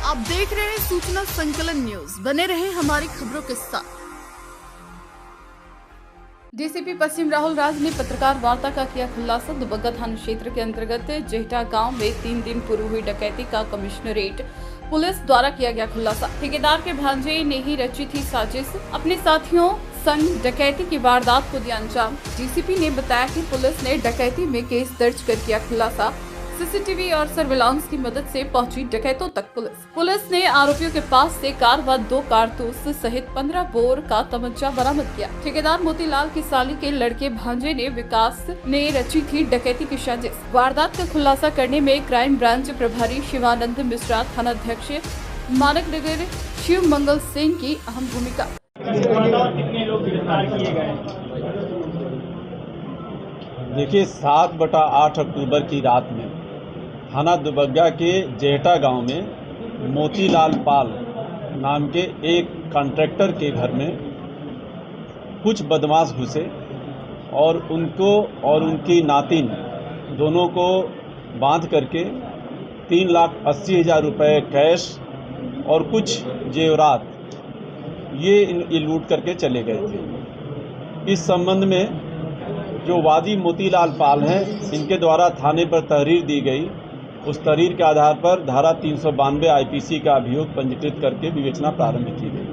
आप देख रहे हैं सूचना संकलन न्यूज। बने रहे हमारी खबरों के साथ। डीसीपी पश्चिम राहुल राज ने पत्रकार वार्ता का किया खुलासा। दुबग्गा थाना क्षेत्र के अंतर्गत जेहटा गांव में 3 दिन पूर्व हुई डकैती का कमिश्नरेट पुलिस द्वारा किया गया खुलासा। ठेकेदार के भांजे ने ही रची थी साजिश, अपने साथियों संग डकैती की वारदात को दिया अंजाम। डीसीपी ने बताया कि पुलिस ने डकैती में केस दर्ज कर किया खुलासा। सीसीटीवी और सर्विलांस की मदद से पहुंची डकैतों तक पुलिस ने आरोपियों के पास से कार व 2 कारतूस सहित 15 बोर का तमंचा बरामद किया। ठेकेदार मोतीलाल की साली के लड़के भांजे ने विकास ने रची थी डकैती की साजिश। वारदात का खुलासा करने में क्राइम ब्रांच प्रभारी शिवानंद मिश्रा, थाना अध्यक्ष मानक नगर शिव मंगल सिंह की अहम भूमिका। कितने लोग गिरफ्तार किए गए? देखिए, 7/8 अक्टूबर की रात में थाना दुबग्गा के जेहटा गांव में मोतीलाल पाल नाम के एक कॉन्ट्रैक्टर के घर में कुछ बदमाश घुसे और उनको और उनकी नातिन दोनों को बांध करके 3,80,000 रुपये कैश और कुछ जेवरात ये लूट करके चले गए थे। इस संबंध में जो वादी मोतीलाल पाल हैं, इनके द्वारा थाने पर तहरीर दी गई। उस तहरीर के आधार पर धारा 392 आईपीसी का अभियोग पंजीकृत करके विवेचना प्रारंभ की गई।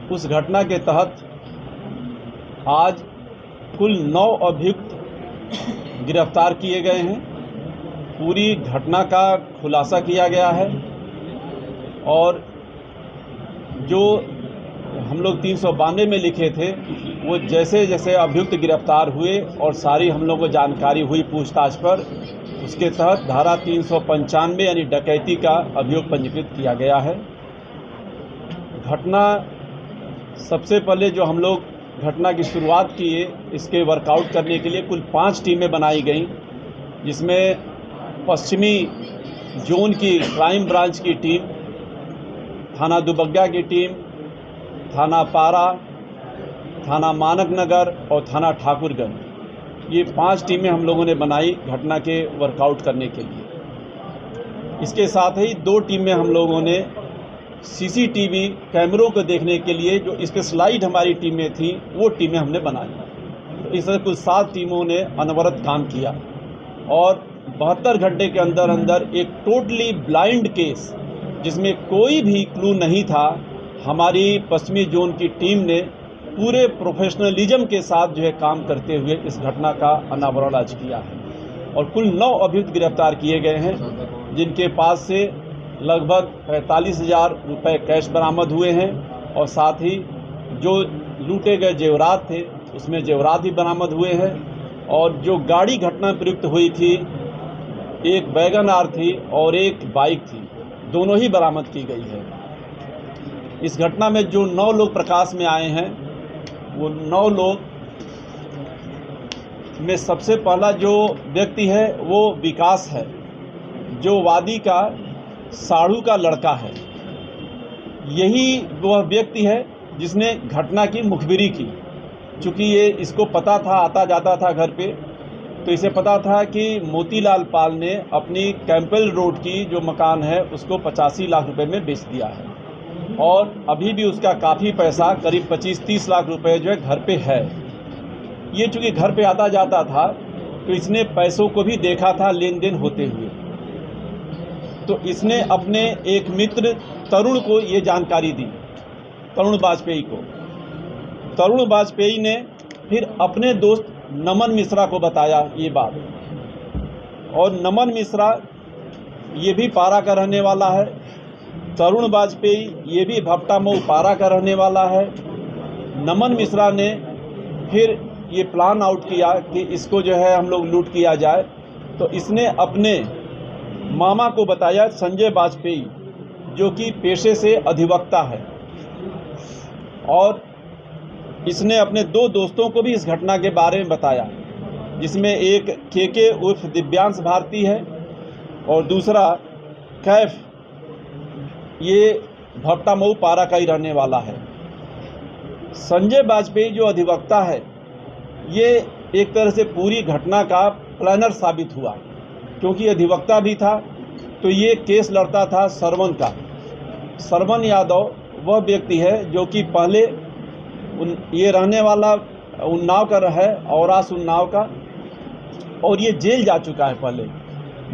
उस घटना के तहत आज कुल 9 अभियुक्त गिरफ्तार किए गए हैं। पूरी घटना का खुलासा किया गया है और जो हम लोग 392 में लिखे थे, वो जैसे जैसे अभियुक्त गिरफ्तार हुए और सारी हम लोग को जानकारी हुई पूछताछ पर, उसके तहत धारा 395 यानी डकैती का अभियोग पंजीकृत किया गया है। घटना सबसे पहले जो हम लोग घटना की शुरुआत किए, इसके वर्कआउट करने के लिए कुल 5 टीमें बनाई गई, जिसमें पश्चिमी जोन की क्राइम ब्रांच की टीम, थाना दुबग्गा की टीम, थाना पारा, थाना मानक नगर और थाना ठाकुरगंज, ये 5 टीमें हम लोगों ने बनाई घटना के वर्कआउट करने के लिए। इसके साथ ही 2 टीमें हम लोगों ने सीसीटीवी कैमरों को देखने के लिए, जो स्पेशलाइज्ड हमारी टीमें थीं, वो टीमें हमने बनाई। तो इस तरह कुल 7 टीमों ने अनवरत काम किया और 72 घंटे के अंदर अंदर एक टोटली ब्लाइंड केस, जिसमें कोई भी क्लू नहीं था, हमारी पश्चिमी जोन की टीम ने पूरे प्रोफेशनलिज्म के साथ जो है काम करते हुए इस घटना का अनावरण आज किया है। और कुल 9 अभियुक्त गिरफ्तार किए गए हैं, जिनके पास से लगभग 45,000 रुपये कैश बरामद हुए हैं और साथ ही जो लूटे गए जेवरात थे, उसमें जेवरात भी बरामद हुए हैं। और जो गाड़ी घटना प्रयुक्त हुई थी, एक वैगन आर थी और एक बाइक थी, दोनों ही बरामद की गई है। इस घटना में जो 9 लोग प्रकाश में आए हैं, वो 9 लोग में सबसे पहला जो व्यक्ति है वो विकास है, जो वादी का साड़ू का लड़का है। यही वह व्यक्ति है जिसने घटना की मुखबिरी की। चूँकि ये इसको पता था, आता जाता था घर पे, तो इसे पता था कि मोतीलाल पाल ने अपनी कैंपल रोड की जो मकान है उसको 85 लाख रुपए में बेच दिया है और अभी भी उसका काफ़ी पैसा, करीब 25-30 लाख रुपए जो है घर पे है। ये चूँकि घर पे आता जाता था, तो इसने पैसों को भी देखा था लेन देन होते हुए। तो इसने अपने एक मित्र तरुण को ये जानकारी दी, तरुण वाजपेयी को। तरुण वाजपेयी ने फिर अपने दोस्त नमन मिश्रा को बताया ये बात, और नमन मिश्रा ये भी पारा का रहने वाला है। तरुण वाजपेयी ये भी भपटा मऊ पारा का रहने वाला है। नमन मिश्रा ने फिर ये प्लान आउट किया कि इसको जो है हम लोग लूट किया जाए, तो इसने अपने मामा को बताया, संजय वाजपेयी, जो कि पेशे से अधिवक्ता है, और इसने अपने 2 दोस्तों को भी इस घटना के बारे में बताया, जिसमें एक केके उर्फ दिव्यांश भारती है और दूसरा कैफ, ये भपटा मऊ पारा का ही रहने वाला है। संजय वाजपेयी जो अधिवक्ता है, ये एक तरह से पूरी घटना का प्लानर साबित हुआ, क्योंकि अधिवक्ता भी था, तो ये केस लड़ता था सरवन का। सरवन यादव वह व्यक्ति है जो कि पहले ये रहने वाला उन्नाव का है, औरास उन्नाव का, और ये जेल जा चुका है पहले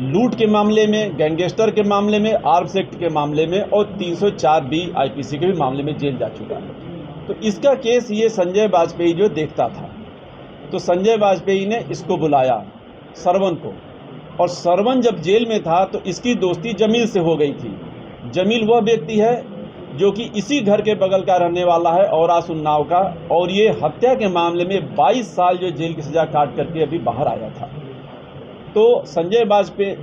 लूट के मामले में, गैंगस्टर के मामले में, आर्म्स एक्ट के मामले में और 304B IPC के भी मामले में जेल जा चुका है। तो इसका केस ये संजय वाजपेयी जो देखता था, तो संजय वाजपेयी ने इसको बुलाया सरवन को, और सरवन जब जेल में था तो इसकी दोस्ती जमील से हो गई थी। जमील वह व्यक्ति है जो कि इसी घर के बगल का रहने वाला है, औरास उन्नाव का, और ये हत्या के मामले में 22 साल जो जेल की सज़ा काट करके अभी बाहर आया था। तो संजय वाजपेयी,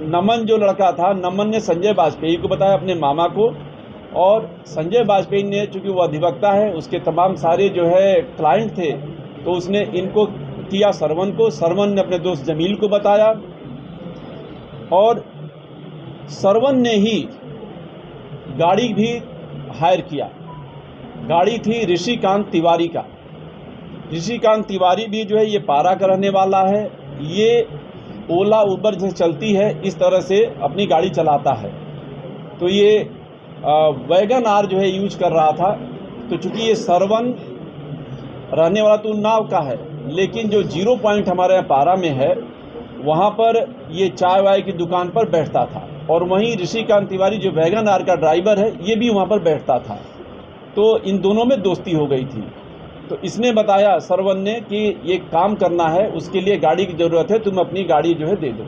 नमन जो लड़का था, नमन ने संजय वाजपेयी को बताया, अपने मामा को, और संजय वाजपेयी ने, चूँकि वो अधिवक्ता है, उसके तमाम सारे जो है क्लाइंट थे, तो उसने इनको किया सरवन को। सरवन ने अपने दोस्त जमील को बताया, और सरवन ने ही गाड़ी भी हायर किया। गाड़ी थी ऋषिकांत तिवारी का। ऋषिकांत तिवारी भी जो है ये पारा का रहने वाला है। ये ओला उबर जो चलती है इस तरह से अपनी गाड़ी चलाता है। तो ये वैगन आर जो है यूज कर रहा था। तो चूंकि ये सरवन रहने वाला तो उन्नाव का है, लेकिन जो 0 पॉइंट हमारे यहाँ पारा में है वहाँ पर ये चाय वाय की दुकान पर बैठता था, और वहीं ऋषिकांत तिवारी जो वैगन आर का ड्राइवर है ये भी वहाँ पर बैठता था। तो इन दोनों में दोस्ती हो गई थी। तो इसने बताया सरवन ने कि ये काम करना है, उसके लिए गाड़ी की ज़रूरत है, तुम अपनी गाड़ी जो है दे दो।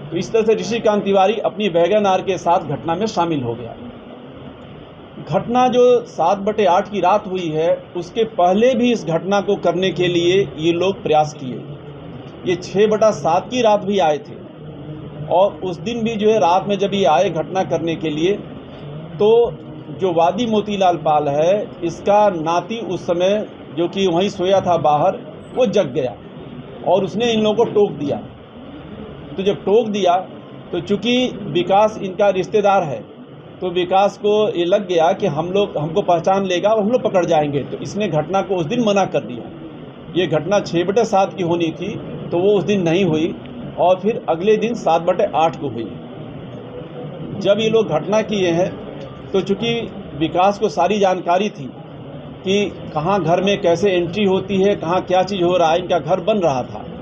तो इस तरह से ऋषिकांत तिवारी अपनी वैगन आर के साथ घटना में शामिल हो गया। घटना जो 7/8 की रात हुई है, उसके पहले भी इस घटना को करने के लिए ये लोग प्रयास किए। ये 6/7 की रात भी आए थे, और उस दिन भी जो है रात में जब ये आए घटना करने के लिए, तो जो वादी मोतीलाल पाल है, इसका नाती उस समय जो कि वहीं सोया था बाहर, वो जग गया और उसने इन लोगों को टोक दिया। तो जब टोक दिया तो चूंकि विकास इनका रिश्तेदार है, तो विकास को ये लग गया कि हमको पहचान लेगा और हम लोग पकड़ जाएंगे। तो इसने घटना को उस दिन मना कर दिया। ये घटना 6/7 की होनी थी, तो वो उस दिन नहीं हुई, और फिर अगले दिन 7/8 को हुई। जब ये लोग घटना किए हैं, तो चूंकि विकास को सारी जानकारी थी कि कहाँ घर में कैसे एंट्री होती है, कहाँ क्या चीज़ हो रहा है, इनका घर बन रहा था।